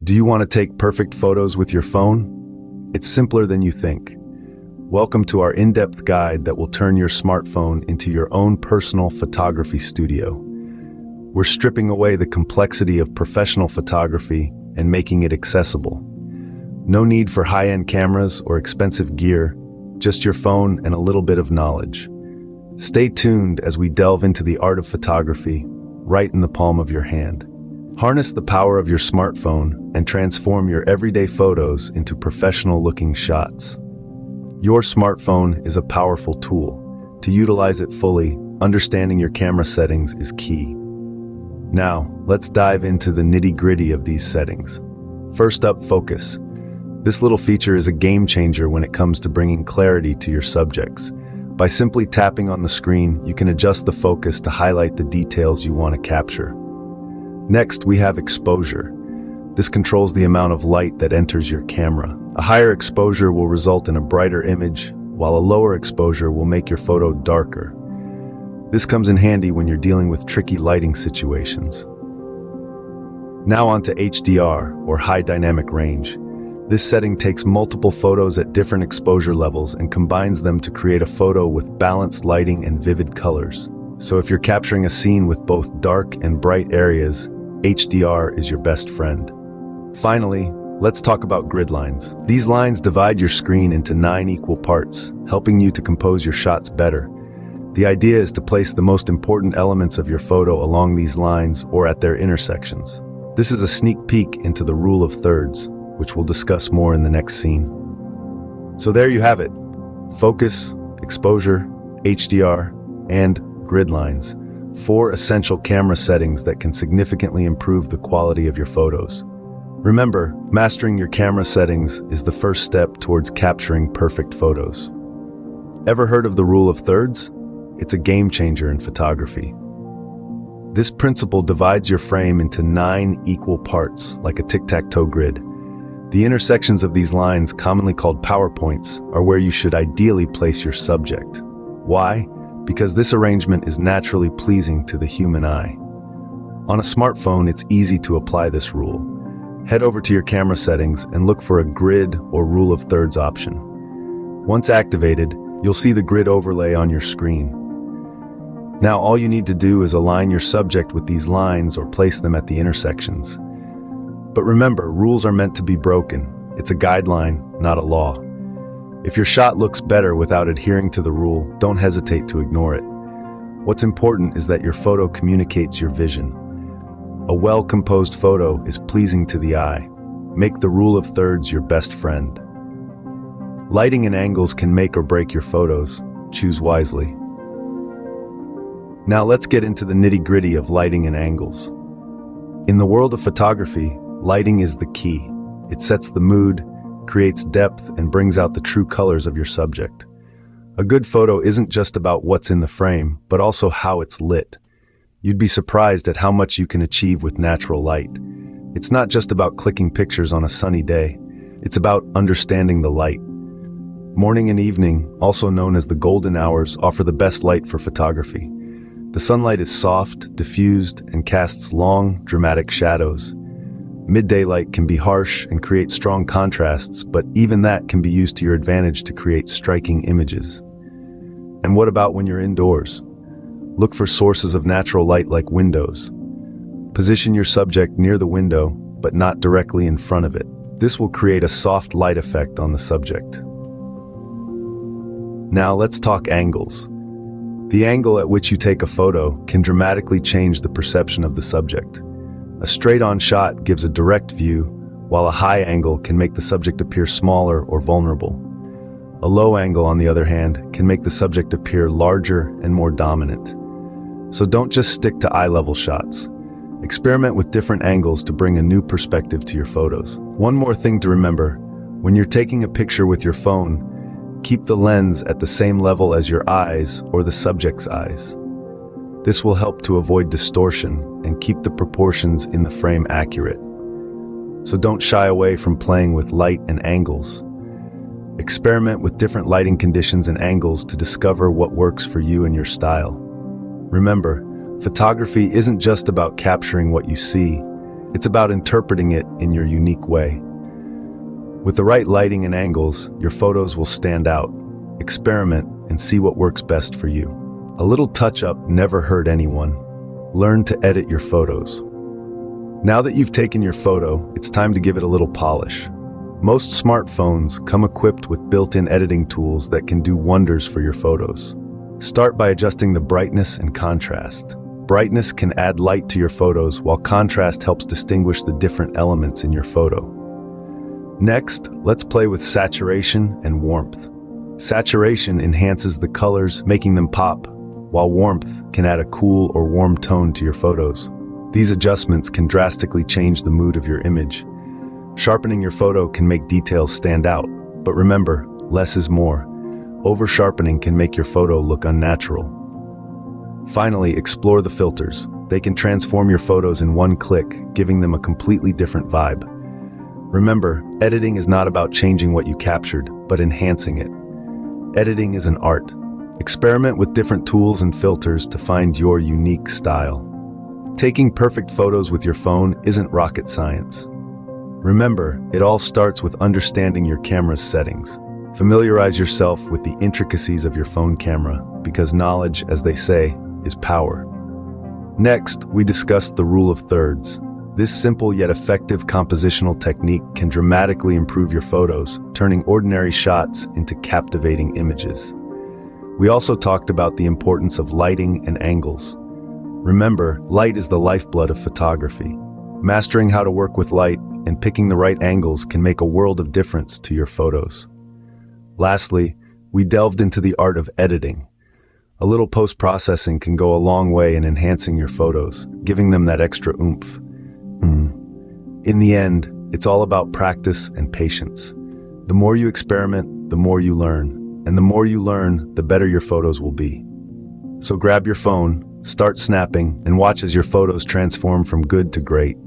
Do you want to take perfect photos with your phone? It's simpler than you think. Welcome to our in-depth guide that will turn your smartphone into your own personal photography studio. We're stripping away the complexity of professional photography and making it accessible. No need for high-end cameras or expensive gear, just your phone and a little bit of knowledge. Stay tuned as we delve into the art of photography right in the palm of your hand. Harness the power of your smartphone and transform your everyday photos into professional-looking shots. Your smartphone is a powerful tool. To utilize it fully, understanding your camera settings is key. Now, let's dive into the nitty-gritty of these settings. First up, focus. This little feature is a game changer when it comes to bringing clarity to your subjects. By simply tapping on the screen, you can adjust the focus to highlight the details you want to capture. Next, we have exposure. This controls the amount of light that enters your camera. A higher exposure will result in a brighter image, while a lower exposure will make your photo darker. This comes in handy when you're dealing with tricky lighting situations. Now on to HDR, or high dynamic range. This setting takes multiple photos at different exposure levels and combines them to create a photo with balanced lighting and vivid colors. So if you're capturing a scene with both dark and bright areas, HDR is your best friend. Finally, let's talk about grid lines. These lines divide your screen into 9 equal parts, helping you to compose your shots better. The idea is to place the most important elements of your photo along these lines or at their intersections. This is a sneak peek into the rule of thirds, which we'll discuss more in the next scene. So there you have it. Focus, exposure, HDR, and grid lines. 4 essential camera settings that can significantly improve the quality of your photos. Remember, mastering your camera settings is the first step towards capturing perfect photos. Ever heard of the rule of thirds? It's a game changer in photography. This principle divides your frame into 9 equal parts, like a tic-tac-toe grid. The intersections of these lines, commonly called power points, are where you should ideally place your subject. Why? Because this arrangement is naturally pleasing to the human eye. On a smartphone, it's easy to apply this rule. Head over to your camera settings and look for a grid or rule of thirds option. Once activated, you'll see the grid overlay on your screen. Now all you need to do is align your subject with these lines or place them at the intersections. But remember, rules are meant to be broken. It's a guideline, not a law. If your shot looks better without adhering to the rule, don't hesitate to ignore it. What's important is that your photo communicates your vision. A well-composed photo is pleasing to the eye. Make the rule of thirds your best friend. Lighting and angles can make or break your photos. Choose wisely. Now let's get into the nitty-gritty of lighting and angles. In the world of photography, lighting is the key. It sets the mood, creates depth, and brings out the true colors of your subject. A good photo isn't just about what's in the frame, but also how it's lit. You'd be surprised at how much you can achieve with natural light. It's not just about clicking pictures on a sunny day. It's about understanding the light. Morning and evening, also known as the golden hours, offer the best light for photography. The sunlight is soft, diffused, and casts long, dramatic shadows. Midday light can be harsh and create strong contrasts, but even that can be used to your advantage to create striking images. And what about when you're indoors? Look for sources of natural light like windows. Position your subject near the window, but not directly in front of it. This will create a soft light effect on the subject. Now let's talk angles. The angle at which you take a photo can dramatically change the perception of the subject. A straight-on shot gives a direct view, while a high angle can make the subject appear smaller or vulnerable. A low angle, on the other hand, can make the subject appear larger and more dominant. So don't just stick to eye-level shots. Experiment with different angles to bring a new perspective to your photos. One more thing to remember, when you're taking a picture with your phone, keep the lens at the same level as your eyes or the subject's eyes. This will help to avoid distortion and keep the proportions in the frame accurate. So don't shy away from playing with light and angles. Experiment with different lighting conditions and angles to discover what works for you and your style. Remember, photography isn't just about capturing what you see, It's about interpreting it in your unique way. With the right lighting and angles, your photos will stand out. Experiment and see what works best for you. A little touch-up never hurt anyone. Learn to edit your photos. Now that you've taken your photo, it's time to give it a little polish. Most smartphones come equipped with built-in editing tools that can do wonders for your photos. Start by adjusting the brightness and contrast. Brightness can add light to your photos, while contrast helps distinguish the different elements in your photo. Next, let's play with saturation and warmth. Saturation enhances the colors, making them pop, while warmth can add a cool or warm tone to your photos. These adjustments can drastically change the mood of your image. Sharpening your photo can make details stand out, but remember, less is more. Over-sharpening can make your photo look unnatural. Finally, explore the filters. They can transform your photos in one click, giving them a completely different vibe. Remember, editing is not about changing what you captured, but enhancing it. Editing is an art. Experiment with different tools and filters to find your unique style. Taking perfect photos with your phone isn't rocket science. Remember, it all starts with understanding your camera's settings. Familiarize yourself with the intricacies of your phone camera, because knowledge, as they say, is power. Next, we discussed the rule of thirds. This simple yet effective compositional technique can dramatically improve your photos, turning ordinary shots into captivating images. We also talked about the importance of lighting and angles. Remember, light is the lifeblood of photography. Mastering how to work with light and picking the right angles can make a world of difference to your photos. Lastly, we delved into the art of editing. A little post-processing can go a long way in enhancing your photos, giving them that extra oomph. In the end, it's all about practice and patience. The more you experiment, the more you learn. And the more you learn, the better your photos will be. So grab your phone, start snapping, and watch as your photos transform from good to great.